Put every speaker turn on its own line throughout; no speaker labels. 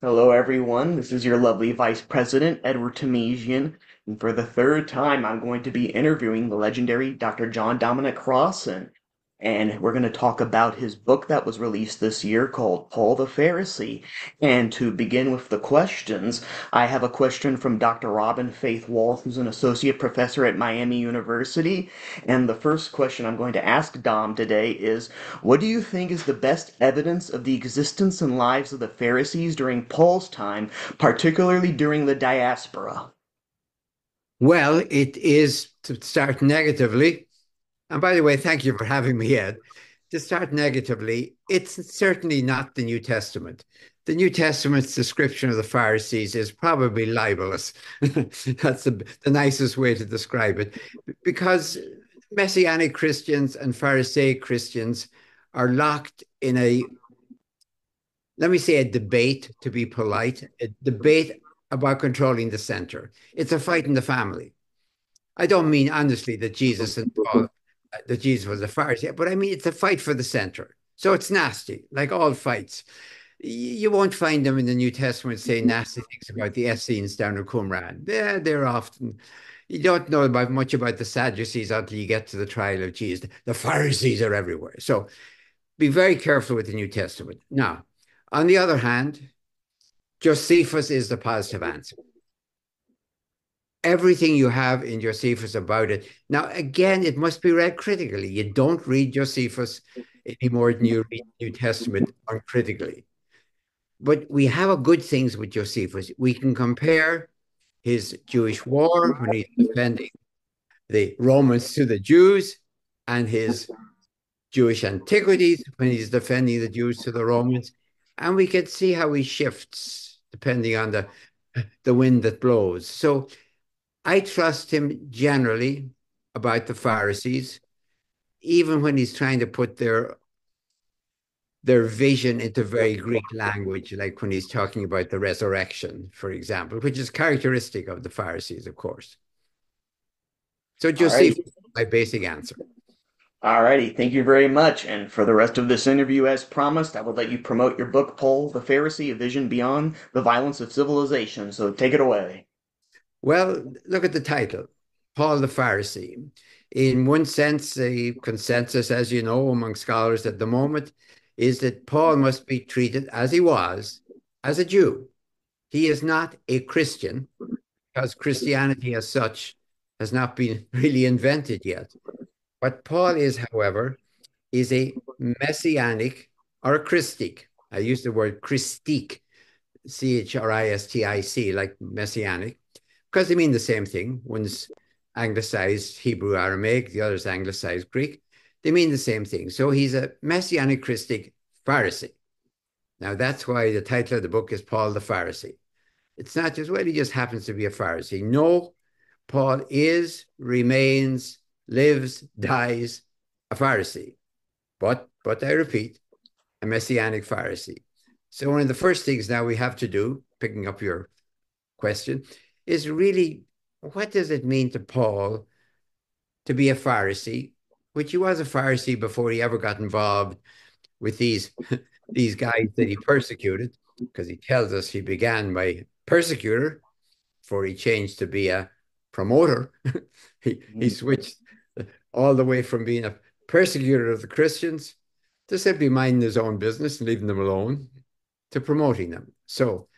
Hello, everyone. This is your lovely Vice President, Edouard Tahmizian, and for the third time, I'm going to be interviewing the legendary Dr. John Dominic Crossan. And we're going to talk about his book that was released this year called Paul the Pharisee. And to begin with the questions, I have a question from Dr. Robin Faith Wall, who's an associate professor at Miami University. And the first question I'm going to ask Dom today is, what do you think is the best evidence of the existence and lives of the Pharisees during Paul's time, particularly during the diaspora?
Well, it is to start negatively. And by the way, thank you for having me, Ed. To start negatively, it's certainly not the New Testament. The New Testament's description of the Pharisees is probably libelous. That's the nicest way to describe it. Because Messianic Christians and Pharisaic Christians are locked in let me say, a debate, to be polite, a debate about controlling the center. It's a fight in the family. I don't mean honestly that Jesus and Paul, that Jesus was a Pharisee, but I mean it's a fight for the center. So it's nasty, like all fights. You won't find them in the New Testament saying nasty things about the Essenes down in Qumran. They're often, you don't know about much about the Sadducees until you get to the trial of Jesus. The Pharisees are everywhere. So be very careful with the New Testament. Now, on the other hand, Josephus is the positive answer. Everything you have in Josephus about it. Now, again, it must be read critically. You don't read Josephus any more than you read New Testament uncritically. But we have a good things with Josephus. We can compare his Jewish war when he's defending the Romans to the Jews and his Jewish antiquities when he's defending the Jews to the Romans. And we can see how he shifts depending on the wind that blows. So I trust him generally about the Pharisees, even when he's trying to put their vision into very Greek language, like when he's talking about the resurrection, for example, which is characteristic of the Pharisees, of course. So
Alrighty.
Josephus, my basic answer.
Alrighty, thank you very much. And for the rest of this interview, as promised, I will let you promote your book, Paul the Pharisee, A Vision Beyond the Violence of Civilization. So take it away.
Well, look at the title, Paul the Pharisee. In one sense, a consensus, as you know, among scholars at the moment, is that Paul must be treated as he was, as a Jew. He is not a Christian because Christianity as such has not been really invented yet. What Paul is, however, is a messianic or a Christic. I use the word Christique, Christic, like messianic, because they mean the same thing. One's anglicized Hebrew Aramaic, the other's anglicized Greek. They mean the same thing. So he's a messianic Christic Pharisee. Now that's why the title of the book is Paul the Pharisee. It's not just, well, he just happens to be a Pharisee. No, Paul is, remains, lives, dies a Pharisee. But I repeat, a Messianic Pharisee. So one of the first things now we have to do, picking up your question, is really what does it mean to Paul to be a Pharisee, which he was a Pharisee before he ever got involved with these guys that he persecuted, because he tells us he began by persecutor before he changed to be a promoter. he switched all the way from being a persecutor of the Christians to simply minding his own business and leaving them alone to promoting them. So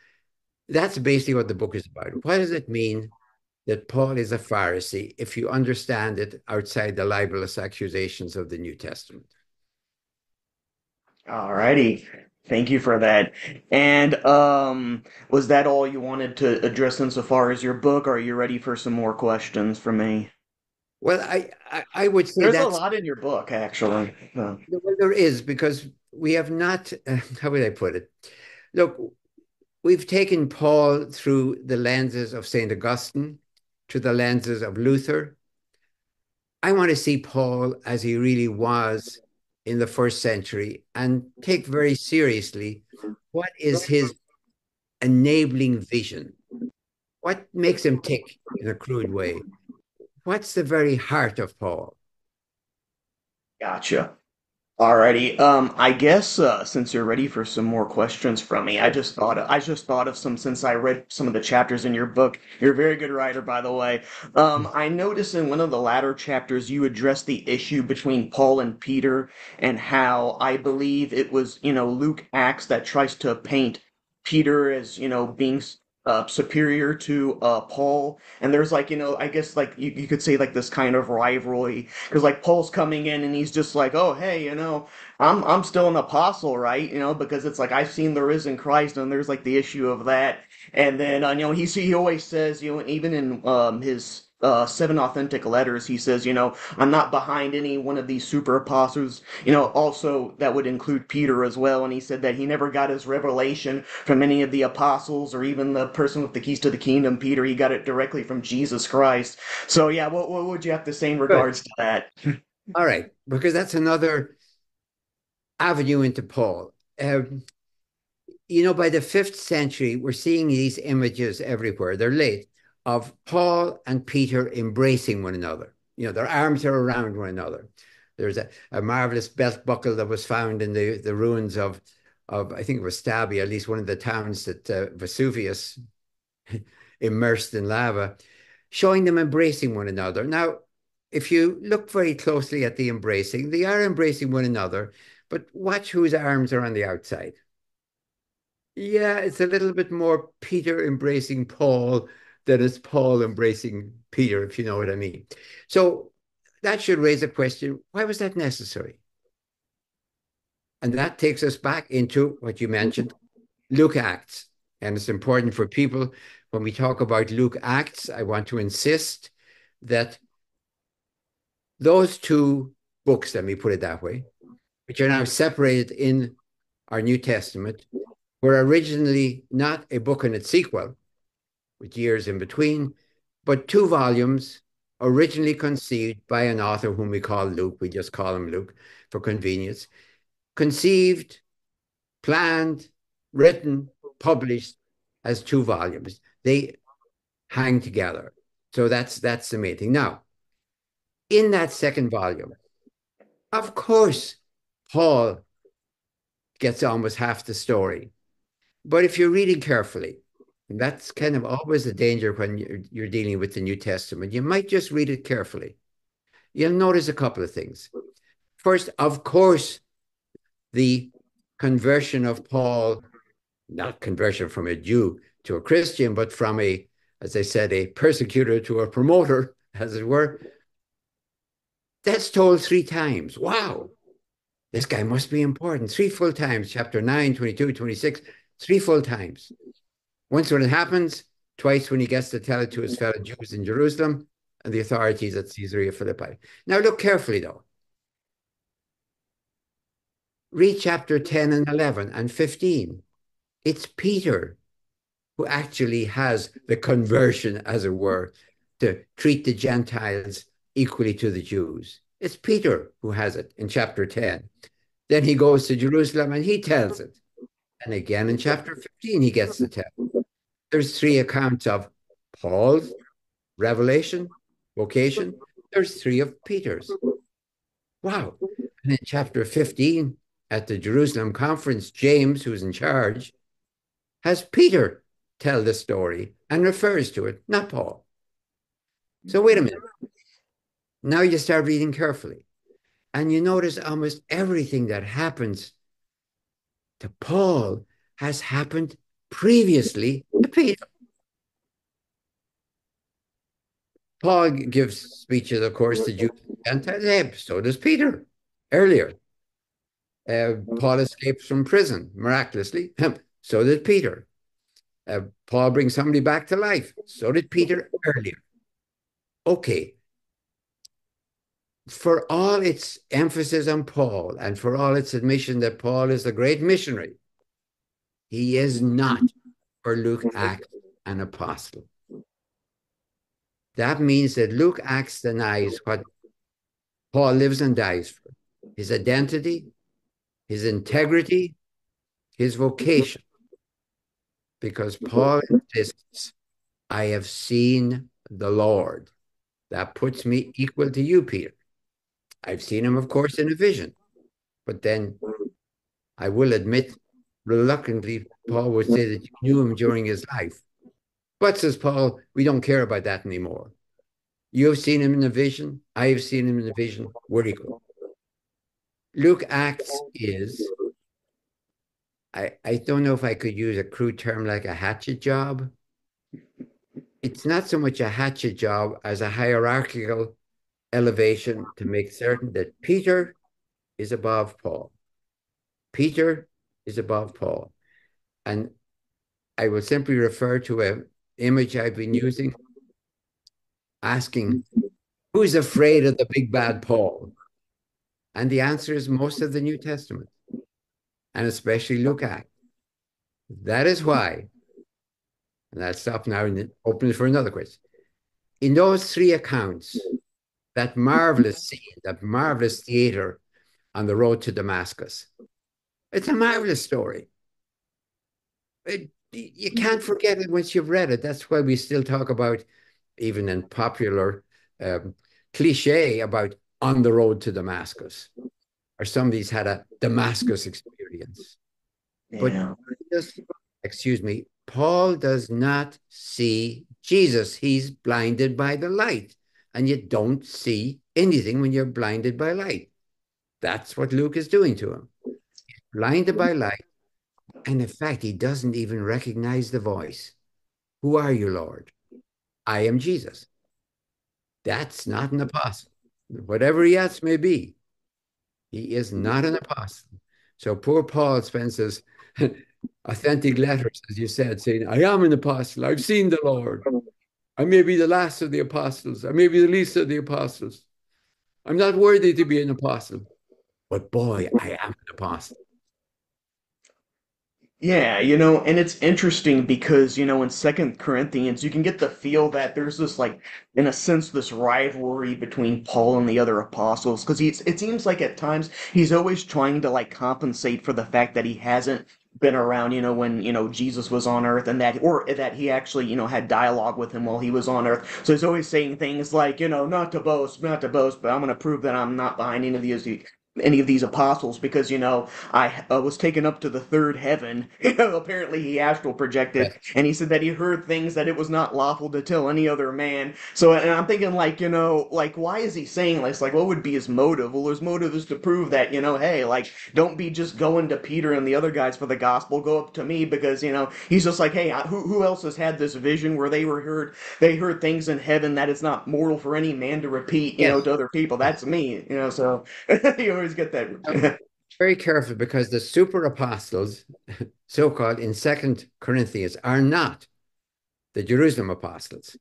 that's basically what the book is about. What does it mean that Paul is a Pharisee if you understand it outside the libelous accusations of the New Testament?
Alrighty. Thank you for that. And was that all you wanted to address insofar as your book, or are you ready for some more questions from me?
Well, I would say
There's a
that's
lot in your book, actually.
well, there is because we have not, how would I put it? Look, we've taken Paul through the lenses of St. Augustine, to the lenses of Luther. I want to see Paul as he really was in the first century and take very seriously what is his enabling vision? What makes him tick in a crude way? What's the very heart of Paul?
Gotcha. Alrighty. I guess since you're ready for some more questions from me, I just thought of some since I read some of the chapters in your book. You're a very good writer, by the way. I noticed in one of the latter chapters you addressed the issue between Paul and Peter and how I believe it was, Luke Acts that tries to paint Peter as, being superior to Paul. And there's like, I guess like you could say like this kind of rivalry because like Paul's coming in and he's just like, oh hey, I'm still an apostle, right? Because it's like I've seen the risen Christ, and there's like the issue of that. And then he always says, even in his seven authentic letters, he says, I'm not behind any one of these super apostles. Also that would include Peter as well. And he said that he never got his revelation from any of the apostles or even the person with the keys to the kingdom, Peter. He got it directly from Jesus Christ. So yeah, what would you have to say in
Good.
regards to that?
All right, because that's another avenue into Paul. By the fifth century, we're seeing these images everywhere. They're late of Paul and Peter embracing one another. Their arms are around one another. There's a marvelous belt buckle that was found in the ruins of I think it was Stabia, at least one of the towns that Vesuvius immersed in lava, showing them embracing one another. Now, if you look very closely at the embracing, they are embracing one another, but watch whose arms are on the outside. Yeah, it's a little bit more Peter embracing Paul than it's Paul embracing Peter, if you know what I mean. So that should raise a question, why was that necessary? And that takes us back into what you mentioned, Luke Acts. And it's important for people when we talk about Luke Acts, I want to insist that those two books, let me put it that way, which are now separated in our New Testament, were originally not a book and its sequel, with years in between, but two volumes originally conceived by an author whom we call Luke. We just call him Luke for convenience. Conceived, planned, written, published as two volumes. They hang together. So that's the main thing. Now, in that second volume, of course, Paul gets almost half the story. But if you're reading carefully, and that's kind of always a danger when you're dealing with the New Testament, you might just read it carefully. You'll notice a couple of things. First, of course, the conversion of Paul, not conversion from a Jew to a Christian, but from as I said, a persecutor to a promoter, as it were, that's told three times. Wow, this guy must be important. Three full times, chapter 9, 22, 26, three full times. Once when it happens, twice when he gets to tell it to his fellow Jews in Jerusalem and the authorities at Caesarea Philippi. Now look carefully, though. Read chapter 10 and 11 and 15. It's Peter who actually has the conversion, as it were, to treat the Gentiles equally to the Jews. It's Peter who has it in chapter 10. Then he goes to Jerusalem and he tells it. And again in chapter 15, he gets to tell. There's three accounts of Paul's revelation, vocation. There's three of Peter's. Wow. And in chapter 15, at the Jerusalem conference, James, who's in charge, has Peter tell the story and refers to it, not Paul. So wait a minute. Now you start reading carefully, and you notice almost everything that happens to Paul has happened previously to Peter. Paul gives speeches, of course, to Jews and Gentiles. So does Peter earlier. Paul escapes from prison miraculously. So did Peter. Paul brings somebody back to life. So did Peter earlier. Okay. For all its emphasis on Paul and for all its admission that Paul is a great missionary, he is not, for Luke Acts, an apostle. That means that Luke Acts denies what Paul lives and dies for: his identity, his integrity, his vocation. Because Paul insists, I have seen the Lord. That puts me equal to you, Peter. I've seen him, of course, in a vision, But then I will admit, reluctantly, Paul would say that you knew him during his life. But, says Paul, we don't care about that anymore. You have seen him in a vision. I have seen him in a vision. We're equal. Luke Acts is, I don't know if I could use a crude term like a hatchet job. It's not so much a hatchet job as a hierarchical elevation to make certain that Peter is above Paul. Peter is above Paul. And I will simply refer to an image I've been using, asking, who's afraid of the big bad Paul? And the answer is most of the New Testament, and especially Luke Acts. That is why, and I'll stop now and open it for another question. In those three accounts, that marvelous scene, that marvelous theater on the road to Damascus, it's a marvelous story. You can't forget it once you've read it. That's why we still talk about, even in popular cliche, about on the road to Damascus, or somebody's had a Damascus experience. But
Yeah.
excuse me, Paul does not see Jesus. He's blinded by the light. And you don't see anything when you're blinded by light. That's what Luke is doing to him. He's blinded by light. And in fact, he doesn't even recognize the voice. Who are you, Lord? I am Jesus. That's not an apostle. Whatever he else may be, he is not an apostle. So poor Paul spends his authentic letters, as you said, saying, I am an apostle. I've seen the Lord. I may be the last of the apostles. I may be the least of the apostles. I'm not worthy to be an apostle. But boy, I am an apostle.
Yeah, and it's interesting because, in Second Corinthians, you can get the feel that there's this, like, in a sense, this rivalry between Paul and the other apostles, because it seems like at times he's always trying to, like, compensate for the fact that he hasn't been around, when, Jesus was on earth, and that he actually, had dialogue with him while he was on earth. So he's always saying things like, not to boast, but I'm going to prove that I'm not behind any of these apostles because I was taken up to the third heaven. Apparently he astral projected,
Yes.
and he said that he heard things that it was not lawful to tell any other man. So, and I'm thinking, like, like, why is he saying this? Like, what would be his motive? Well, his motive is to prove that, hey, like, don't be just going to Peter and the other guys for the gospel. Go up to me because, he's just like, hey, who else has had this vision where they heard things in heaven that it's not mortal for any man to repeat,
Yes.
to other people. That's me, so you always get
I'm
that.
very careful because the super apostles, so-called in Second Corinthians, are not the Jerusalem apostles.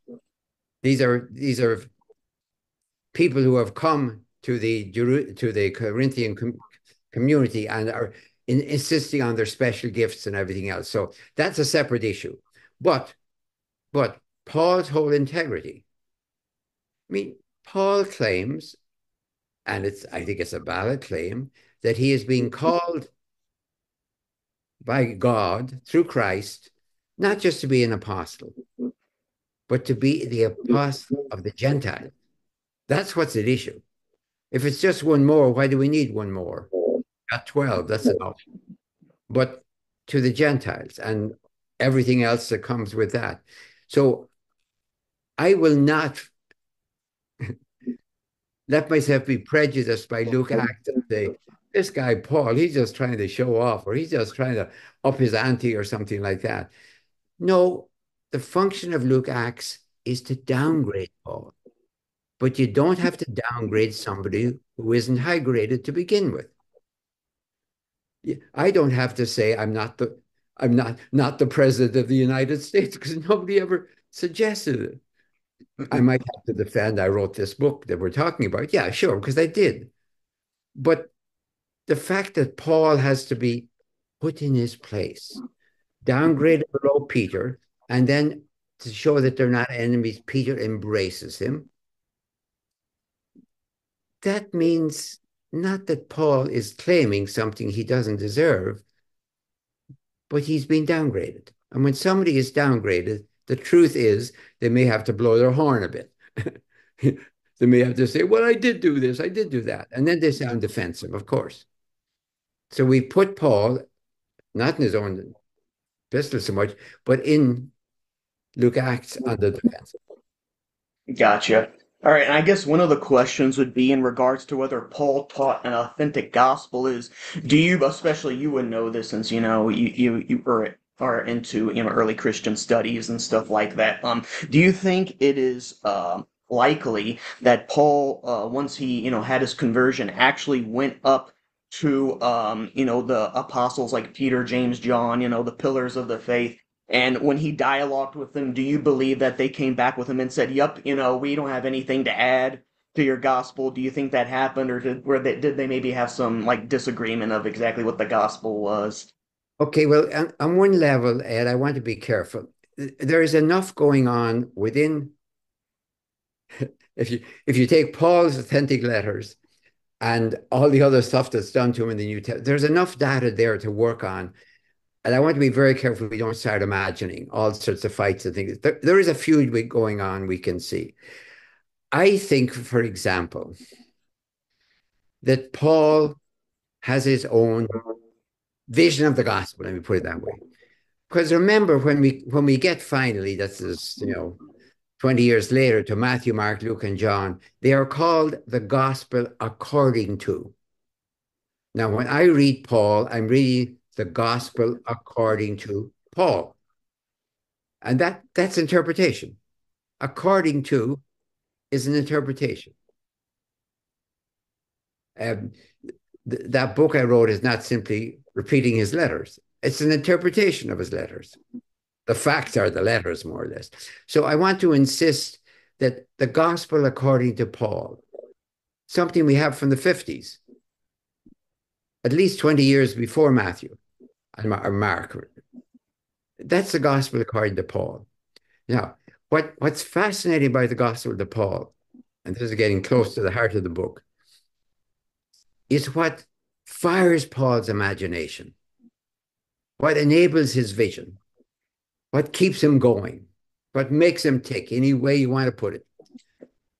These are people who have come to the Corinthian community and are insisting on their special gifts and everything else. So that's a separate issue. But Paul's whole integrity. I mean, Paul claims, and I think it's a valid claim, that he is being called by God through Christ, not just to be an apostle, but to be the apostle of the Gentiles. That's what's at issue. If it's just one more, why do we need one more? Got 12, that's enough. But to the Gentiles and everything else that comes with that. So I will not let myself be prejudiced by Luke Acts and say, this guy Paul, he's just trying to show off, or he's just trying to up his ante or something like that. No, the function of Luke Acts is to downgrade Paul. But you don't have to downgrade somebody who isn't high graded to begin with. I don't have to say I'm not the president of the United States because nobody ever suggested it. I might have to defend I wrote this book that we're talking about. Yeah, sure, because I did. But the fact that Paul has to be put in his place, downgraded below Peter, and then to show that they're not enemies, Peter embraces him. That means not that Paul is claiming something he doesn't deserve, but he's been downgraded. And when somebody is downgraded, the truth is they may have to blow their horn a bit. They may have to say, well, I did do this, I did do that. And then they sound defensive, of course. So we put Paul, not in his own epistle so much, but in Luke Acts on the defense.
Gotcha. All right, and I guess one of the questions would be in regards to whether Paul taught an authentic gospel is, do you, especially you would know this since you are into early Christian studies and stuff like that. Do you think it is likely that Paul, once he had his conversion, actually went up to the apostles like Peter, James, John, the pillars of the faith? And when he dialogued with them, do you believe that they came back with him and said, "Yup, we don't have anything to add to your gospel"? Do you think that happened, or did they maybe have some like disagreement of exactly what the gospel was?
Okay, well, on one level, Ed, I want to be careful. There is enough going on within, if you take Paul's authentic letters and all the other stuff that's done to him in the New Testament, there's enough data there to work on. And I want to be very careful we don't start imagining all sorts of fights and things. There is a feud going on, we can see. I think, for example, that Paul has his own vision of the gospel, let me put it that way. Because remember, when we get finally, that's 20 years later to Matthew, Mark, Luke, and John, they are called the gospel according to. Now, when I read Paul, I'm reading the gospel according to Paul. And that's interpretation. According to is an interpretation. Um, that book I wrote is not simply repeating his letters. It's an interpretation of his letters. The facts are the letters, more or less. So I want to insist that the gospel according to Paul, something we have from the 50s, at least 20 years before Matthew and Mark, that's the gospel according to Paul. Now, what's fascinating about the gospel to Paul, and this is getting close to the heart of the book, is what fires Paul's imagination, what enables his vision, what keeps him going, what makes him tick, any way you want to put it,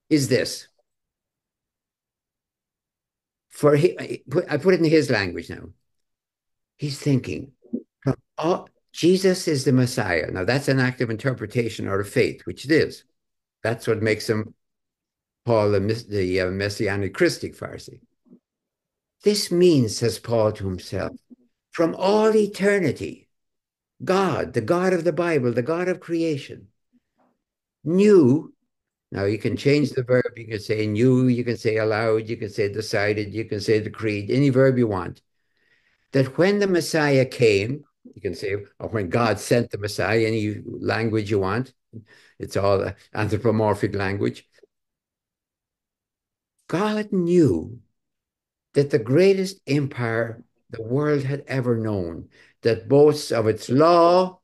is this. I put it in his language now. He's thinking, oh, Jesus is the Messiah. Now, that's an act of interpretation or of faith, which it is. That's what makes him Paul, the Messianic Christic Pharisee. This means, says Paul to himself, from all eternity, God, the God of the Bible, the God of creation, knew. Now you can change the verb. You can say knew, you can say allowed, you can say decided, you can say decreed, any verb you want. That when the Messiah came, you can say, or when God sent the Messiah, any language you want. It's all anthropomorphic language. God knew that the greatest empire the world had ever known, that boasts of its law,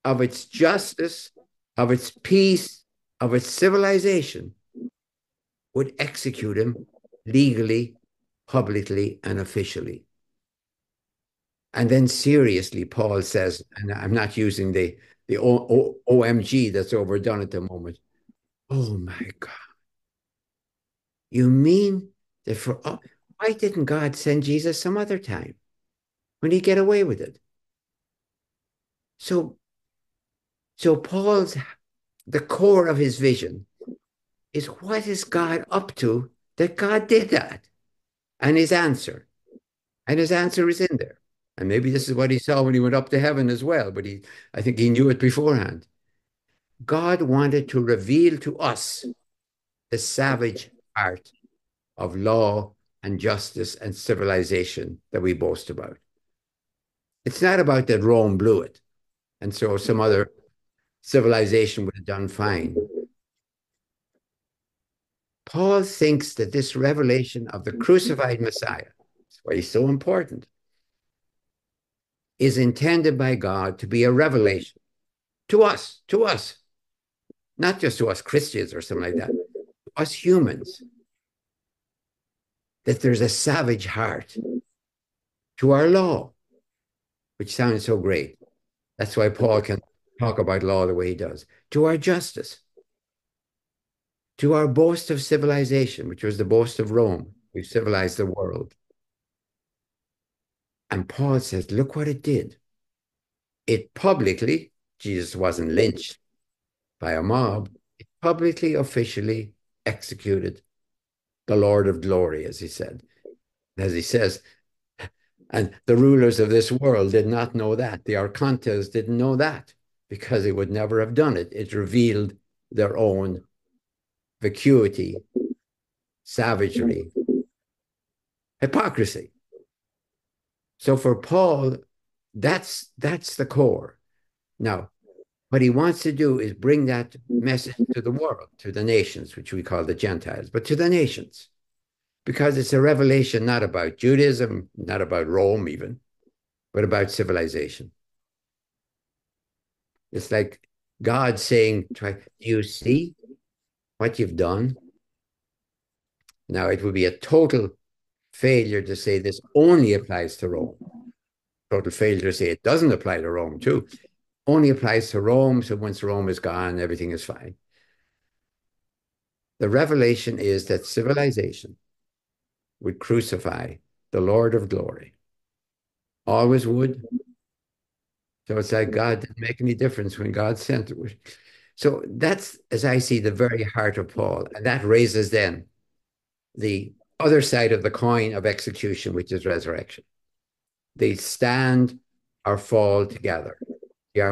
of its justice, of its peace, of its civilization, would execute him legally, publicly, and officially. And then seriously, Paul says, and I'm not using the OMG that's overdone at the moment. Oh my God. You mean that why didn't God send Jesus some other time when he get away with it? So Paul's, the core of his vision is, what is God up to that God did that? And his answer is in there. And maybe this is what he saw when he went up to heaven as well, but I think he knew it beforehand. God wanted to reveal to us the savage art of law and justice and civilization that we boast about. It's not about that Rome blew it, and so some other civilization would have done fine. Paul thinks that this revelation of the crucified Messiah, that's why he's so important, is intended by God to be a revelation to us, not just to us Christians or something like that, to us humans, that there's a savage heart to our law, which sounds so great. That's why Paul can talk about law the way he does, to our justice, to our boast of civilization, which was the boast of Rome. We've civilized the world. And Paul says, look what it did. It publicly, Jesus wasn't lynched by a mob, it publicly, officially executed the Lord of glory, as he said. As he says, and the rulers of this world did not know that. The archontes didn't know that because they would never have done it. It revealed their own vacuity, savagery, hypocrisy. So for Paul, that's the core. Now, what he wants to do is bring that message to the world, to the nations, which we call the Gentiles, but to the nations, because it's a revelation not about Judaism, not about Rome even, but about civilization. It's like God saying, do you see what you've done? Now, it would be a total failure to say this only applies to Rome. Total failure to say it doesn't apply to Rome, too. Only applies to Rome, so once Rome is gone, everything is fine. The revelation is that civilization would crucify the Lord of glory. Always would. So it's like God didn't make any difference when God sent it. So that's, as I see, the very heart of Paul. And that raises then the other side of the coin of execution, which is resurrection. They stand or fall together. Yeah.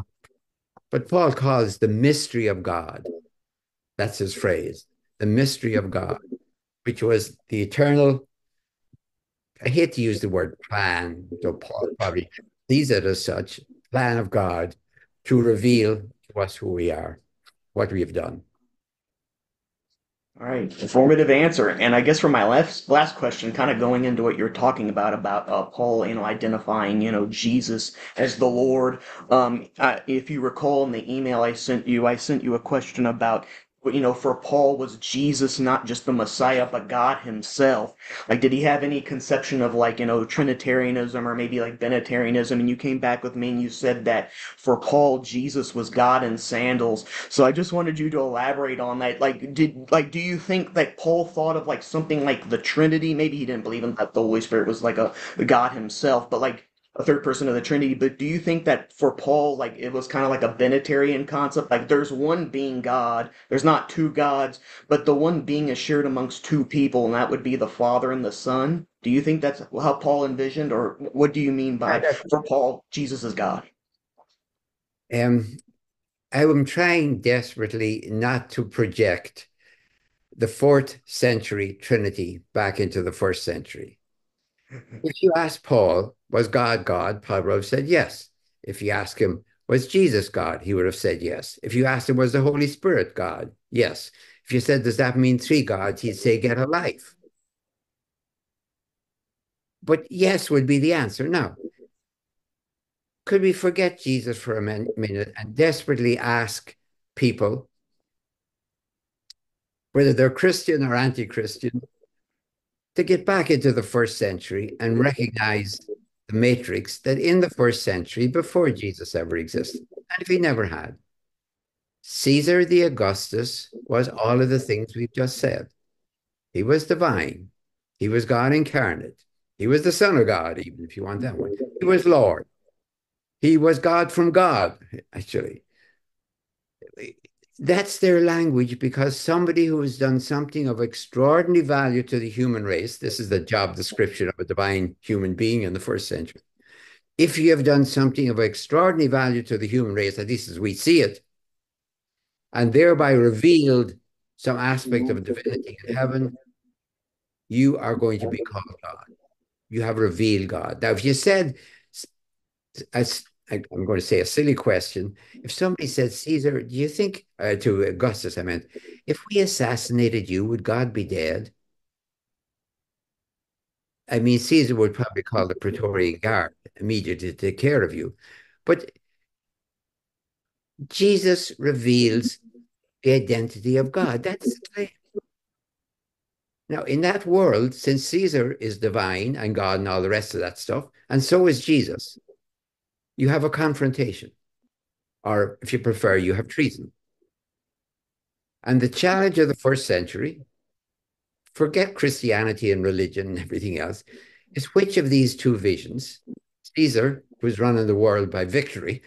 But Paul calls the mystery of God, that's his phrase, the mystery of God, which was the eternal, I hate to use the word plan, though Paul probably sees it as such, plan of God to reveal to us who we are, what we have done.
All right, informative answer. And I guess for my last question, kind of going into what you're talking about Paul, identifying, Jesus as the Lord. If you recall in the email I sent you a question about, for Paul, was Jesus not just the Messiah, but God Himself? Like, did he have any conception of like, Trinitarianism or maybe like Benitarianism? And you came back with me and you said that for Paul, Jesus was God in sandals. So I just wanted you to elaborate on that. Do you think that Paul thought of like something like the Trinity? Maybe he didn't believe in that the Holy Spirit was like a God himself, but like a third person of the Trinity. But do you think that for Paul, like it was kind of like a Benitarian concept? Like there's one being God, there's not two gods, but the one being is shared amongst two people, and that would be the Father and the Son. Do you think that's how Paul envisioned, or what do you mean by for Paul, Jesus is God?
Um, I'm trying desperately not to project the fourth century Trinity back into the first century. If you ask Paul, was God God? Paul would have said yes. If you ask him, was Jesus God? He would have said yes. If you asked him, was the Holy Spirit God? Yes. If you said, does that mean three gods? He'd say, get a life. But yes would be the answer. Now, could we forget Jesus for a minute and desperately ask people, whether they're Christian or anti-Christian, to get back into the first century and recognize the matrix that in the first century, before Jesus ever existed, and if he never had, Caesar the Augustus was all of the things we've just said. He was divine. He was God incarnate. He was the Son of God, even if you want that one. He was Lord. He was God from God, actually. That's their language because somebody who has done something of extraordinary value to the human race, this is the job description of a divine human being in the first century. If you have done something of extraordinary value to the human race, at least as we see it, and thereby revealed some aspect of divinity in heaven, you are going to be called God. You have revealed God. Now, if you said, as I'm going to say a silly question. If somebody said, Caesar, do you think, to Augustus, I meant, if we assassinated you, would God be dead? I mean, Caesar would probably call the Praetorian Guard immediately to take care of you. But Jesus reveals the identity of God. That's the claim. Now, in that world, since Caesar is divine and God and all the rest of that stuff, and so is Jesus, you have a confrontation. Or if you prefer, you have treason. And the challenge of the first century, forget Christianity and religion and everything else, is which of these two visions Caesar was running the world by victory.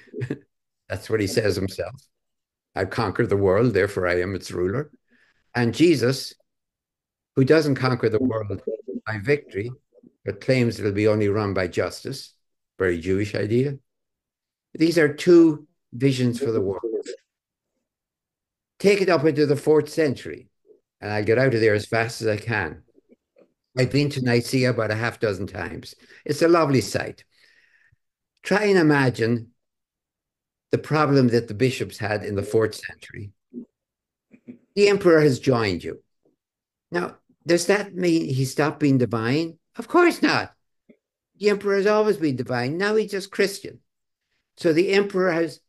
That's what he says himself. I've conquered the world, therefore I am its ruler. And Jesus, who doesn't conquer the world by victory, but claims it'll be only run by justice, very Jewish idea. These are two visions for the world. Take it up into the fourth century, and I'll get out of there as fast as I can. I've been to Nicaea about a half dozen times. It's a lovely site. Try and imagine the problem that the bishops had in the fourth century. The emperor has joined you. Now, does that mean he stopped being divine? Of course not. The emperor has always been divine. Now he's just Christian. So the emperor has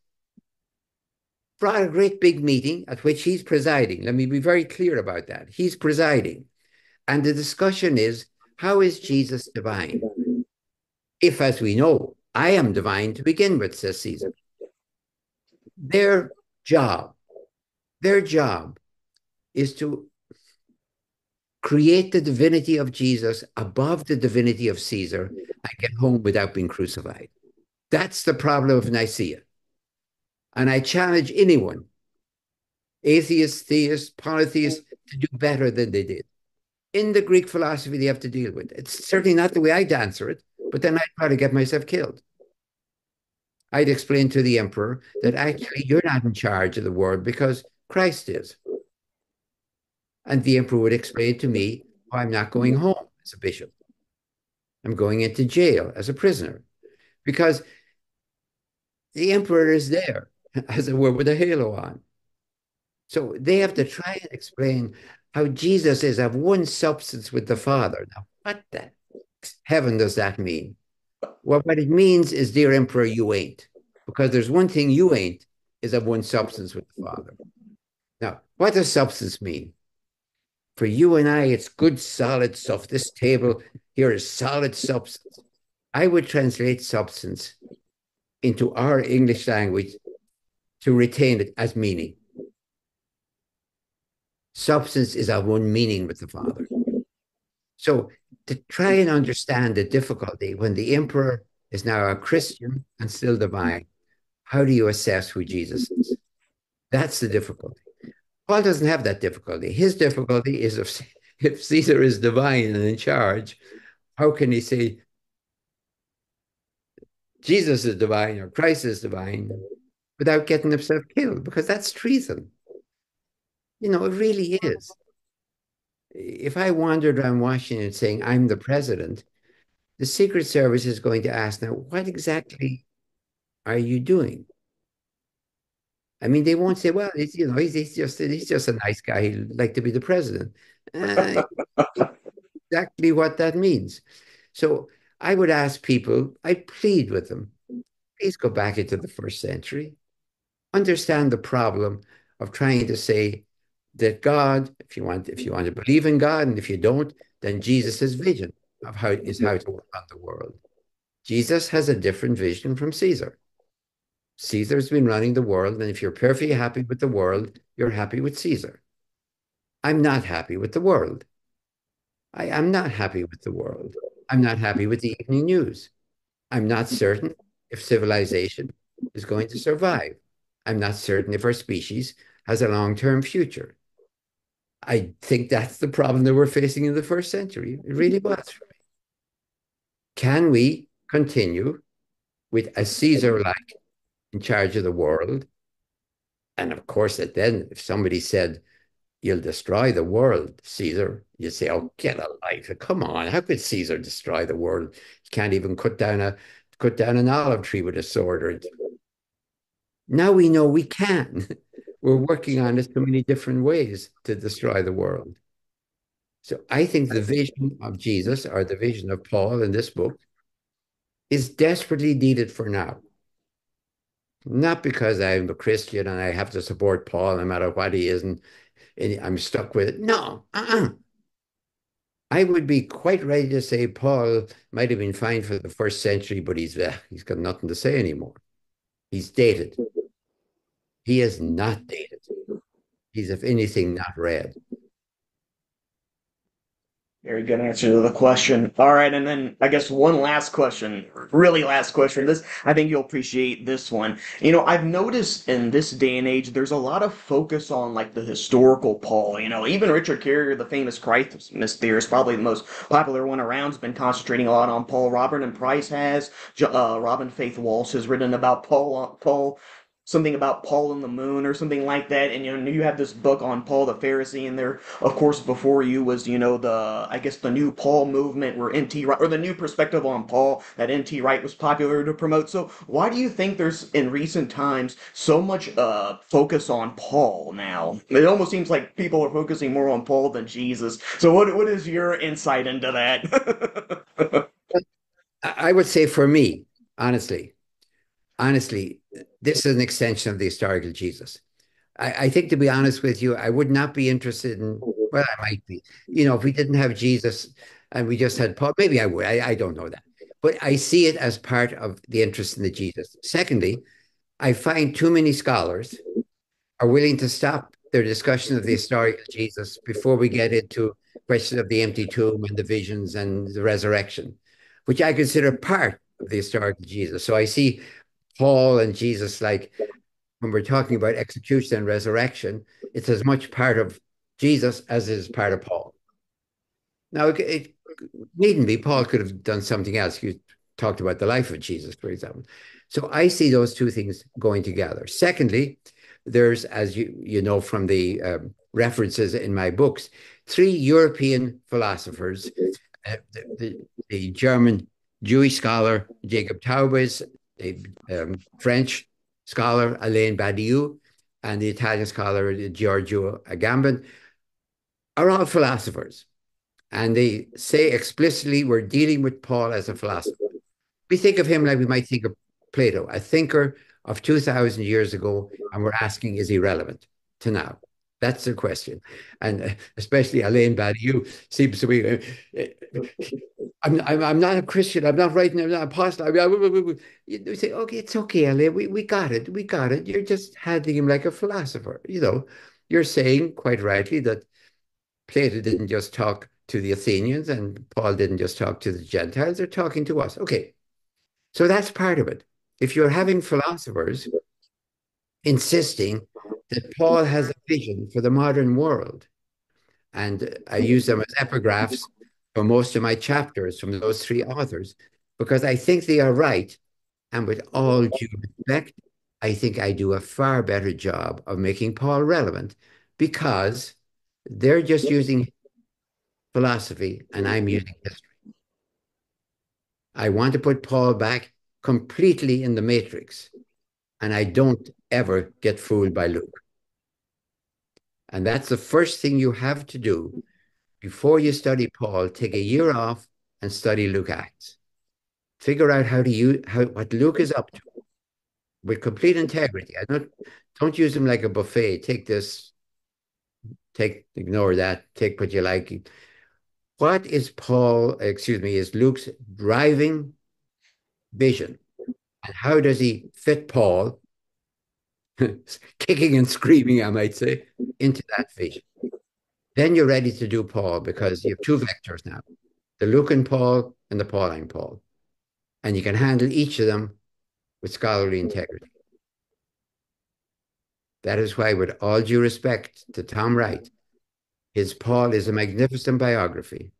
brought a great big meeting at which he's presiding. Let me be very clear about that. He's presiding. And the discussion is, how is Jesus divine? If, as we know, I am divine to begin with, says Caesar. Their job, their job is to create the divinity of Jesus above the divinity of Caesar and get home without being crucified. That's the problem of Nicaea. And I challenge anyone, atheists, theists, polytheists, to do better than they did. In the Greek philosophy, they have to deal with. It's certainly not the way I'd answer it, but then I'd probably get myself killed. I'd explain to the emperor that actually you're not in charge of the world because Christ is. And the emperor would explain to me, oh, I'm not going home as a bishop. I'm going into jail as a prisoner because the emperor is there, as it were, with a halo on. So they have to try and explain how Jesus is of one substance with the Father. Now, what the heaven does that mean? Well, what it means is, dear emperor, you ain't. Because there's one thing you ain't, is of one substance with the Father. Now, what does substance mean? For you and I, it's good, solid stuff. This table here is solid substance. I would translate substance into our English language to retain it as meaning. Substance is of one meaning with the Father. So to try and understand the difficulty when the emperor is now a Christian and still divine, how do you assess who Jesus is? That's the difficulty. Paul doesn't have that difficulty. His difficulty is if Caesar is divine and in charge, how can he say Jesus is divine or Christ is divine without getting himself killed? Because that's treason. You know, it really is. If I wandered around Washington saying I'm the president, the Secret Service is going to ask, now, what exactly are you doing? I mean, they won't say, well, he's just a nice guy. He'd like to be the president. Exactly what that means. So I would ask people, I plead with them, please go back into the first century, understand the problem of trying to say that God, if you want to believe in God, and if you don't, then Jesus' vision of how to work on the world. Jesus has a different vision from Caesar. Caesar's been running the world, and if you're perfectly happy with the world, you're happy with Caesar. I'm not happy with the world. I am not happy with the world. I'm not happy with the evening news. I'm not certain if civilization is going to survive. I'm not certain if our species has a long-term future. I think that's the problem that we're facing in the first century. It really was. Can we continue with a Caesar-like in charge of the world? And of course, then if somebody said, you'll destroy the world, Caesar, you say, oh, get a life. Come on, how could Caesar destroy the world? He can't even cut down an olive tree with a sword. Or now we know we can. We're working on it so many different ways to destroy the world. So I think the vision of Jesus, or the vision of Paul in this book, is desperately needed for now. Not because I'm a Christian and I have to support Paul no matter what he is, and I'm stuck with it. No, I would be quite ready to say Paul might have been fine for the first century, but he's got nothing to say anymore. He's dated. He is not dated. He's, if anything, not read.
Very good answer to the question. All right, and then I guess one last question, really last question. This, I think you'll appreciate this one. I've noticed in this day and age, there's a lot of focus on like the historical Paul. Even Richard Carrier, the famous Christmas theorist, probably the most popular one around, has been concentrating a lot on Paul. Robert and Price has. Robin Faith Walsh has written about Paul, something about Paul and the moon or something like that. And you have this book on Paul the Pharisee, and there, of course, before you was the I guess the new Paul movement, where NT Wright, or the new perspective on Paul that NT Wright was popular to promote. So why do you think there's in recent times so much focus on Paul now? It almost seems like people are focusing more on Paul than Jesus. So what is your insight into that?
I would say for me, honestly, this is an extension of the historical Jesus. I think, to be honest with you, I would not be interested in, well, I might be, if we didn't have Jesus and we just had Paul, maybe I would. I don't know that. But I see it as part of the interest in the Jesus. Secondly, I find too many scholars are willing to stop their discussion of the historical Jesus before we get into questions of the empty tomb and the visions and the resurrection, which I consider part of the historical Jesus. So I see Paul and Jesus, like when we're talking about execution and resurrection, it's as much part of Jesus as it is part of Paul. Now, it needn't be. Paul could have done something else. You talked about the life of Jesus, for example. So I see those two things going together. Secondly, there's, as you know from the references in my books, three European philosophers, the German Jewish scholar Jacob Taubes, the French scholar Alain Badiou, and the Italian scholar Giorgio Agamben, are all philosophers. And they say explicitly, we're dealing with Paul as a philosopher. We think of him like we might think of Plato, a thinker of 2,000 years ago, and we're asking, is he relevant to now? That's the question. And especially Alain Badiou seems to be, I'm not a Christian. I'm not writing. I'm not an apostle. You say, okay, it's okay, Alain. We got it. We got it. You're just handling him like a philosopher. You're saying quite rightly that Plato didn't just talk to the Athenians and Paul didn't just talk to the Gentiles. They're talking to us. Okay. So that's part of it. If you're having philosophers insisting that Paul has a vision for the modern world, and I use them as epigraphs for most of my chapters from those three authors, because I think they are right. And with all due respect, I think I do a far better job of making Paul relevant because they're just using philosophy and I'm using history. I want to put Paul back completely in the matrix, and I don't ever get fooled by Luke. And that's the first thing you have to do before you study Paul. Take a year off and study Luke Acts. Figure out what Luke is up to with complete integrity. Don't use him like a buffet. Take this, ignore that, take what you like. What is is Luke's driving vision? And how does he fit Paul, kicking and screaming, I might say, into that vision? Then you're ready to do Paul because you have two vectors now, the Lucan Paul and the Pauline Paul. And you can handle each of them with scholarly integrity. That is why, with all due respect to Tom Wright, his Paul is a magnificent biography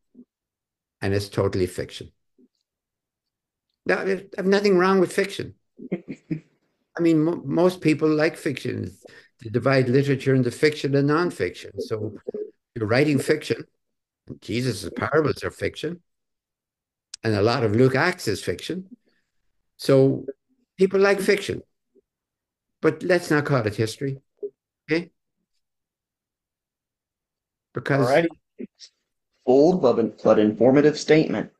and it's totally fiction. Now, I have nothing wrong with fiction. I mean, most people like fiction. They divide literature into fiction and nonfiction. So you're writing fiction. Jesus' parables are fiction. And a lot of Luke Acts is fiction. So people like fiction. But let's not call it history. Okay?
All
Because
righty. Bold but informative statement.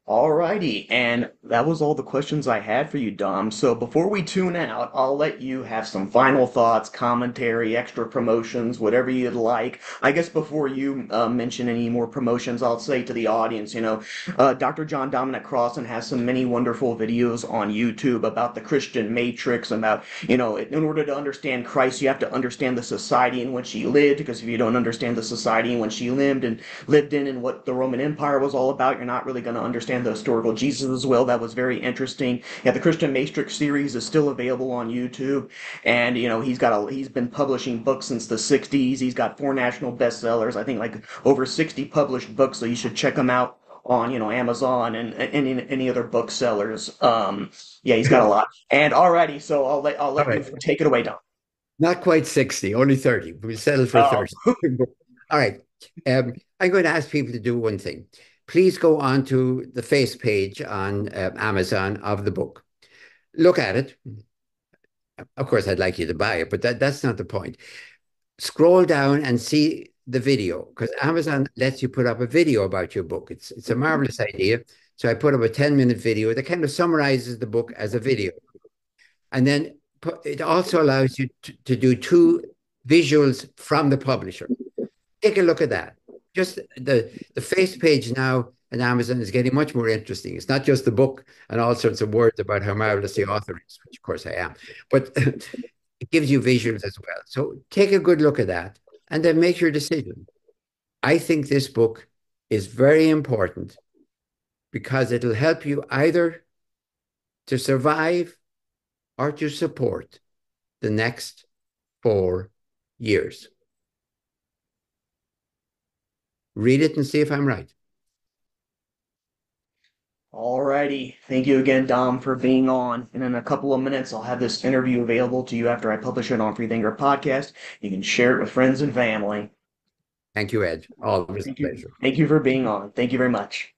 Alrighty, and that was all the questions I had for you, Dom. So before we tune out, I'll let you have some final thoughts, commentary, extra promotions, whatever you'd like. I guess before you mention any more promotions, I'll say to the audience, Dr. John Dominic Crossan has some many wonderful videos on YouTube about the Christian matrix, about, in order to understand Christ, you have to understand the society in which he lived, because if you don't understand the society in which he lived in and what the Roman Empire was all about, you're not really going to understand the historical Jesus as well. That was very interesting. Yeah, the Christian Matrix series is still available on YouTube, and he's been publishing books since the '60s. He's got 4 national bestsellers. I think like over 60 published books. So you should check him out on Amazon and any other booksellers. Yeah, he's got a lot. And alrighty, so I'll
All
let you
right.
take it away, Don.
Not quite 60, only 30. We settled for
Oh,
30. All right. I'm going to ask people to do one thing. Please go on to the face page on Amazon of the book. Look at it. Of course, I'd like you to buy it, but that's not the point. Scroll down and see the video because Amazon lets you put up a video about your book. It's a marvelous idea. So I put up a 10-minute video that kind of summarizes the book as a video. And then it also allows you to do two visuals from the publisher. Take a look at that. Just the face page now on Amazon is getting much more interesting. It's not just the book and all sorts of words about how marvelous the author is, which of course I am, but it gives you visuals as well. So take a good look at that and then make your decision. I think this book is very important because it'll help you either to survive or to support the next 4 years. Read it and see if I'm right.
alrighty. Thank you again, Dom, for being on. And in a couple of minutes, I'll have this interview available to you after I publish it on Freethinker Podcast. You can share it with friends and family.
Thank you, Ed. Always a
Thank you.
pleasure.
Thank you for being on. Thank you very much.